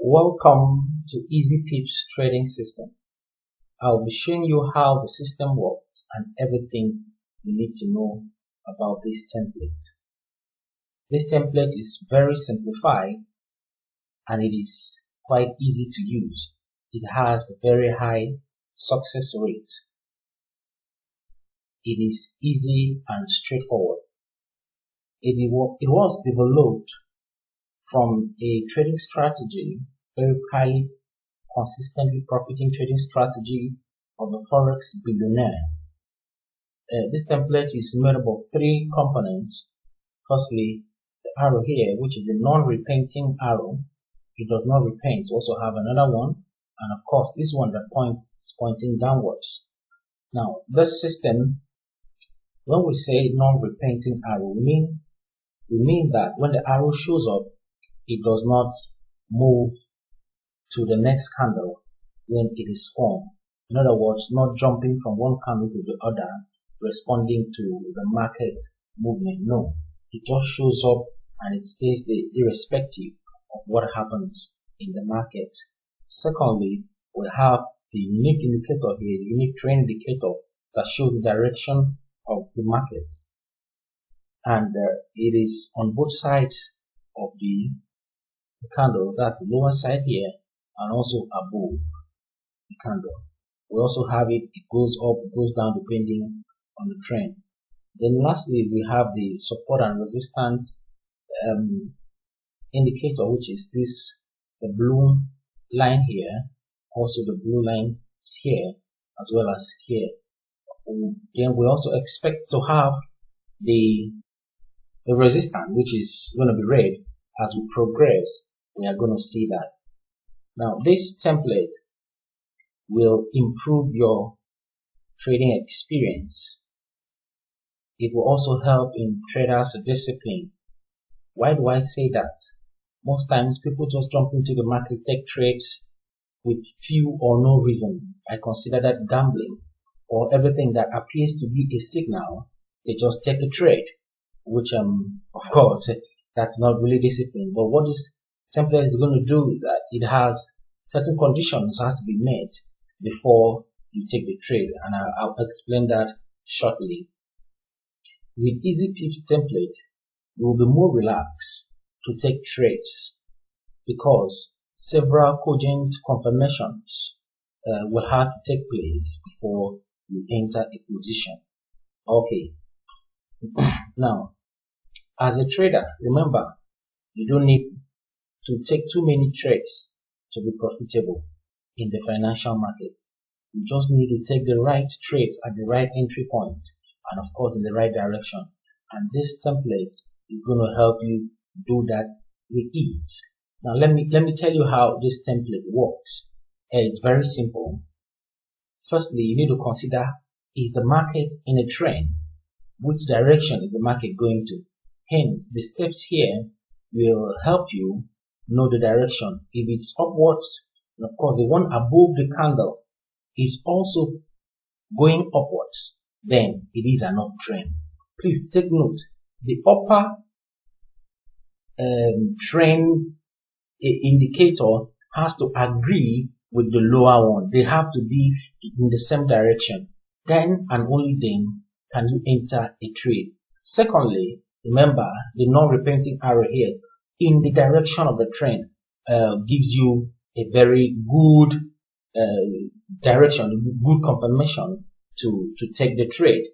Welcome to Easy Pips trading system. I'll be showing you how the system works and everything you need to know about this template. This template is very simplified and it is quite easy to use. It has a very high success rate. It is easy and straightforward. It was developed from a trading strategy, very highly consistently profiting trading strategy of a forex billionaire. This template is made up of three components. Firstly, the arrow here, which is the non-repainting arrow. It does not repaint. We also have another one, and of course this one that is pointing downwards. Now this system, when we say non-repainting arrow, we mean that when the arrow shows up, it does not move to the next candle when it is formed. In other words, not jumping from one candle to the other, responding to the market movement. No, it just shows up and it stays there irrespective of what happens in the market. Secondly, we have the unique indicator here, the unique trend indicator that shows the direction of the market. And it is on both sides of the candle. That's the lower side here and also above the candle. We also have it goes up, it goes down depending on the trend. Then lastly, we have the support and resistance indicator, which is the blue line here, also the blue line is here as well as here. Then we also expect to have the resistance, which is going to be red. As we progress, we are going to see that. Now this template will improve your trading experience. It will also help in traders' discipline. Why do I say that? Most times people just jump into the market, take trades with few or no reason. I consider that gambling, or everything that appears to be a signal, they just take a trade, which of course that's not really discipline. But what this template is going to do is that it has certain conditions has to be met before you take the trade, and I'll explain that shortly. With Easy Pips template, you will be more relaxed to take trades because several cogent confirmations will have to take place before you enter a position. Okay. Now, as a trader, remember, you don't need to take too many trades to be profitable in the financial market. You just need to take the right trades at the right entry point and of course in the right direction. And this template is going to help you do that with ease. Now let me tell you how this template works. It's very simple. Firstly, you need to consider, is the market in a trend? Which direction is the market going to? Hence, the steps here will help you know the direction. If it's upwards, and of course the one above the candle is also going upwards, then it is an uptrend. Please take note, the upper trend indicator has to agree with the lower one. They have to be in the same direction. Then and only then can you enter a trade. Secondly, remember the non-repenting arrow here in the direction of the trend gives you a very good direction, good confirmation to take the trade.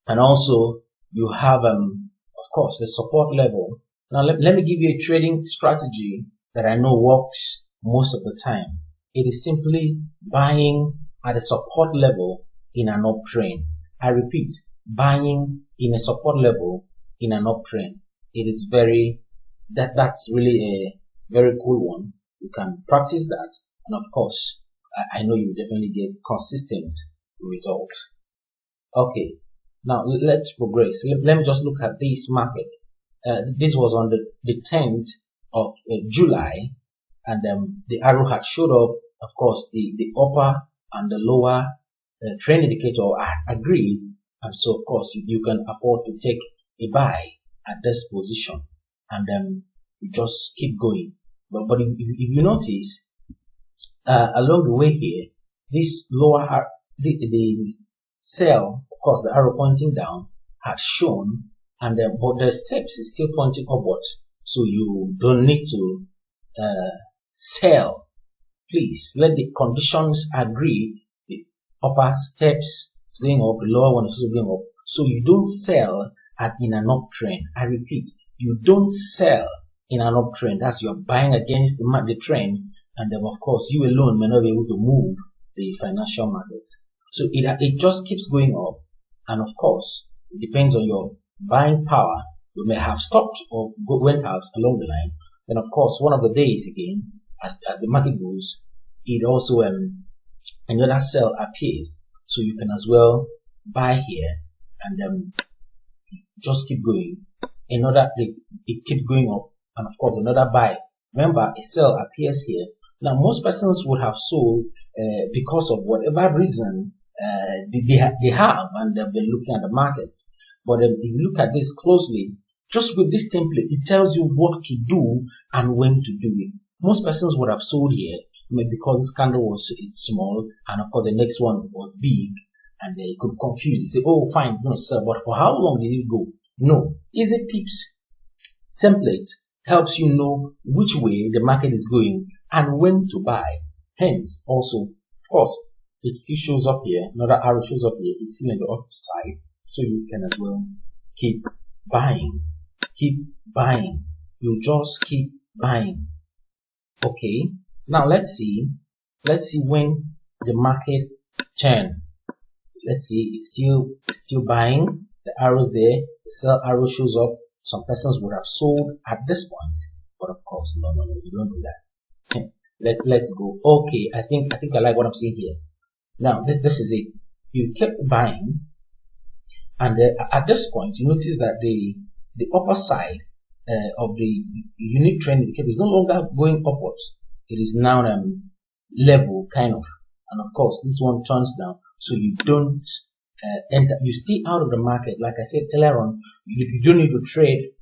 And also you have of course the support level. Now let me give you a trading strategy that I know works most of the time. It is simply buying at a support level in an uptrend. I repeat, buying in a support level in an uptrend. It is that's really a very cool one. You can practice that, and of course I know you definitely get consistent results. Okay, now let's progress. Let me just look at this market. This was on the 10th of July, and the arrow had showed up. Of course, the upper and the lower trend indicator agree, and so of course you can afford to take a buy at this position, and you just keep going. But if you notice, along the way here, this lower, the cell, of course, the arrow pointing down, had shown, and but the steps is still pointing upwards. So you don't need to sell. Please let the conditions agree. The upper steps is going up, the lower one is also going up. So you don't sell in an uptrend. I repeat, you don't sell in an uptrend. That's you're buying against the trend, and then of course you alone may not be able to move the financial market. So it just keeps going up, and of course it depends on your buying power. You may have stopped or went out along the line. Then of course one of the days again, as the market goes, it also another sell appears. So you can as well buy here and just keep going. It keeps going up, and of course another buy. Remember, a sell appears here. Now most persons would have sold because of whatever reason they have, and they've been looking at the market. But if you look at this closely, just with this template, it tells you what to do and when to do it. Most persons would have sold here, because this candle was small, and of course the next one was big, and they could confuse. They say, oh fine, it's going to sell, but for how long did it go? No. Easy Pips template helps you know which way the market is going and when to buy. Hence, also, of course, it still shows up here. Another arrow shows up here. It's still on the upside, so you can as well keep buying. Keep buying. You just keep buying. Okay. Now let's see when the market turn. Let's see, it's still buying. The arrows there, the sell arrow shows up. Some persons would have sold at this point, but of course, no, you don't do that. Let's go. Okay, I think I like what I'm seeing here. Now this is it. You kept buying, and at this point, you notice that the upper side of the unique trend indicator is no longer going upwards. It is now level kind of, and of course this one turns down, so you don't enter. You stay out of the market. Like I said earlier on, you don't need to trade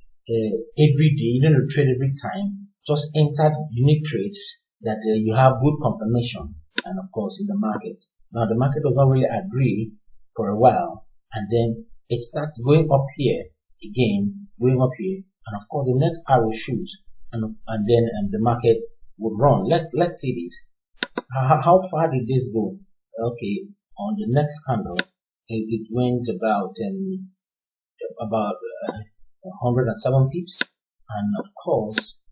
every day. You don't need to trade every time. Just enter unique trades that you have good confirmation, and of course in the market. Now the market does not really agree for a while, and then it starts going up here again, going up here, and of course the next arrow shoots, and then the market would run. Let's see this. How far did this go? Okay, on the next candle, it went about 107 pips, and of course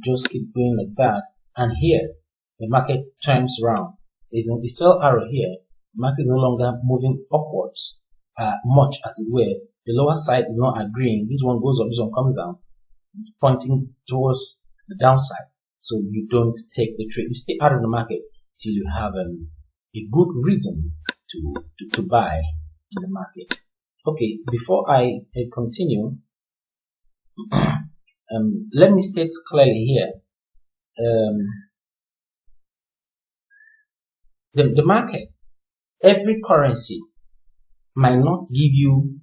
just keep going like that. And here the market turns around. There's a sell arrow here. The market is no longer moving upwards much as it were. The lower side is not agreeing. This one goes up, this one comes down. It's pointing towards the downside. So you don't take the trade. You stay out of the market till you have a good reason to buy in the market. Okay, before I continue, let me state clearly here. The market, every currency might not give you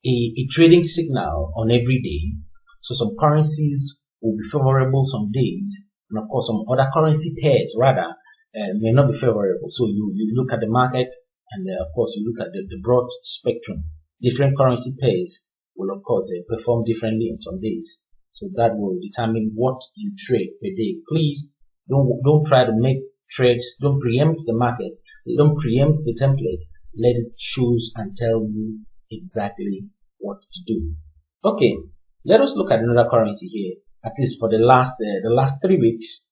a trading signal on every day. So some currencies will be favorable some days, and of course some other currency pairs rather may not be favorable. So you look at the market, and of course you look at the broad spectrum. Different currency pairs will of course perform differently in some days. So that will determine what you trade per day. Please don't try to make trades. Don't preempt the market. Don't preempt the template. Let it choose and tell you exactly what to do. Okay, let us look at another currency here. At least for the last 3 weeks,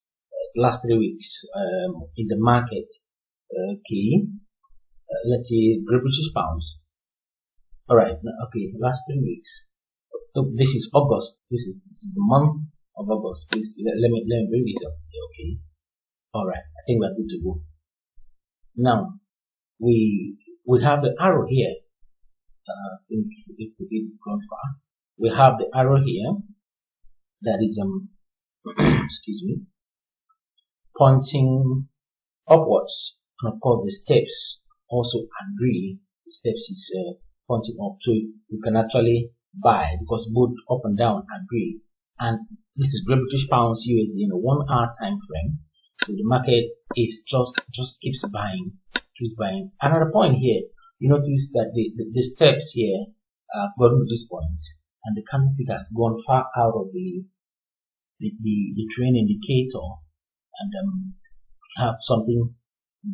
in the market. Okay, let's see, Great British Pounds. All right. Okay, last 3 weeks. Oh, this is August. This is the month of August. Please let me bring this up. Okay. All right. I think we're good to go. Now we have the arrow here. I think it's a bit gone far. We have the arrow here that is excuse me, pointing upwards, and of course the steps also agree. The steps is pointing up, so you can actually buy because both up and down agree. and this is Great British Pounds USD in a 1 hour time frame. So the market is just keeps buying. Another point here, you notice that the steps here have gotten to this point, and the candlestick has gone far out of the trend indicator, and have something,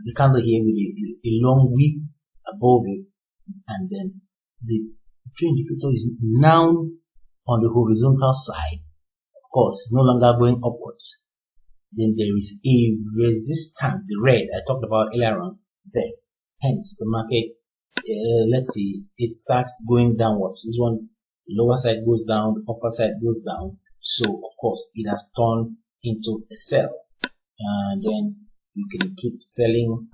the candle here with a long wick above it, and then the trend indicator is now on the horizontal side. Of course, it's no longer going upwards. Then there is a resistance, the red I talked about earlier on there. Hence, the market, let's see, it starts going downwards. This one, lower side goes down, the upper side goes down. So, of course, it has turned into a sell. And then you can keep selling,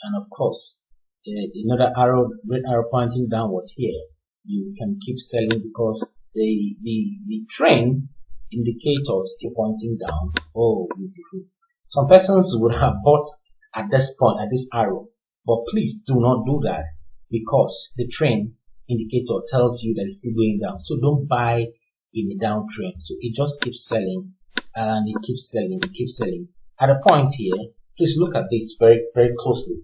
and of course, another arrow, red arrow pointing downward here. You can keep selling because the trend indicator is still pointing down. Oh, beautiful. Some persons would have bought at this point, at this arrow, but please do not do that, because the trend indicator tells you that it's still going down. So don't buy in a downtrend. So it just keeps selling, and it keeps selling. At a point here, please look at this very, very closely.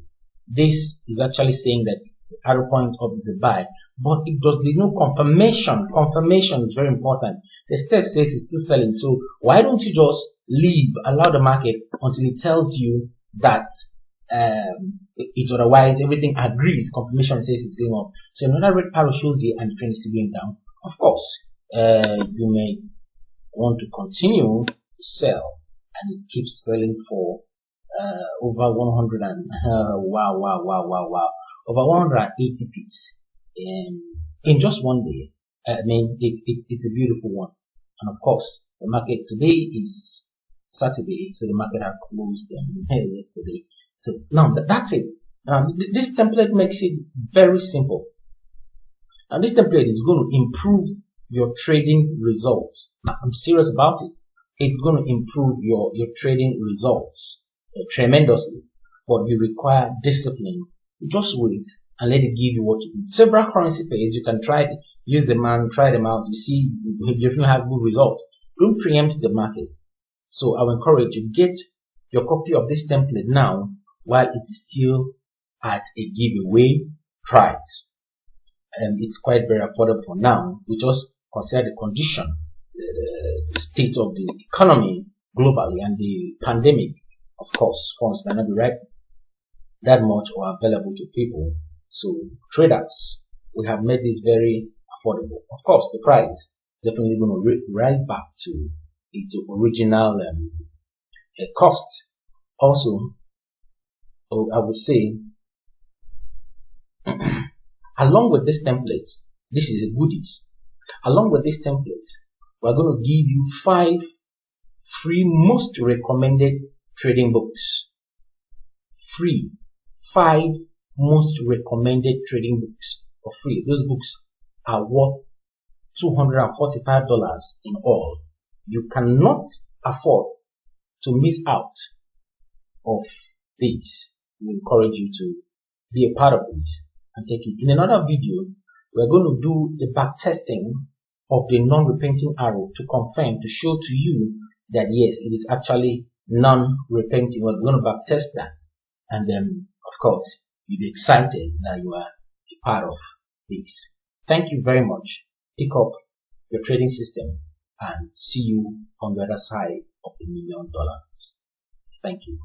This is actually saying that arrow point up is a buy, but it does, there's no confirmation. Confirmation is very important. The step says it's still selling. So why don't you just leave, allow the market until it tells you that it's otherwise, everything agrees, confirmation says it's going up. So another red arrow shows here and the trend is still going down. Of course, you may want to continue to sell, and it keeps selling for over 100 and wow, over 180 pips in just one day. I mean, it's a beautiful one. And of course, the market today is Saturday, so the market had closed yesterday. So now that's it. This template makes it very simple. And this template is going to improve your trading results. Now, I'm serious about it. It's going to improve your trading results tremendously, but you require discipline. Just wait and let it give you what you need. Several currency pairs, you can try, use them and try them out. You see, you definitely have good results. Don't preempt the market. So I will encourage you, get your copy of this template now while it is still at a giveaway price. And it's quite very affordable for now. We just consider the condition, the state of the economy globally and the pandemic. Of course, funds might not be right that much or available to people. So traders, we have made this very affordable. Of course, the price is definitely going to rise back to its original cost. Also, I would say, along with this template, this is a goodies. Along with this template, we're going to give you 5 free most recommended trading books. Free. 5 most recommended trading books for free. Those books are worth $245 in all. You cannot afford to miss out of these. We encourage you to be a part of this and take it. In another video, we're going to do the back testing of the non-repenting arrow to confirm, to show to you that yes, it is actually non-repenting. We're going to back test that, and then of course you'll be excited that you are a part of this. Thank you very much. Pick up your trading system and see you on the other side of $1 million. Thank you.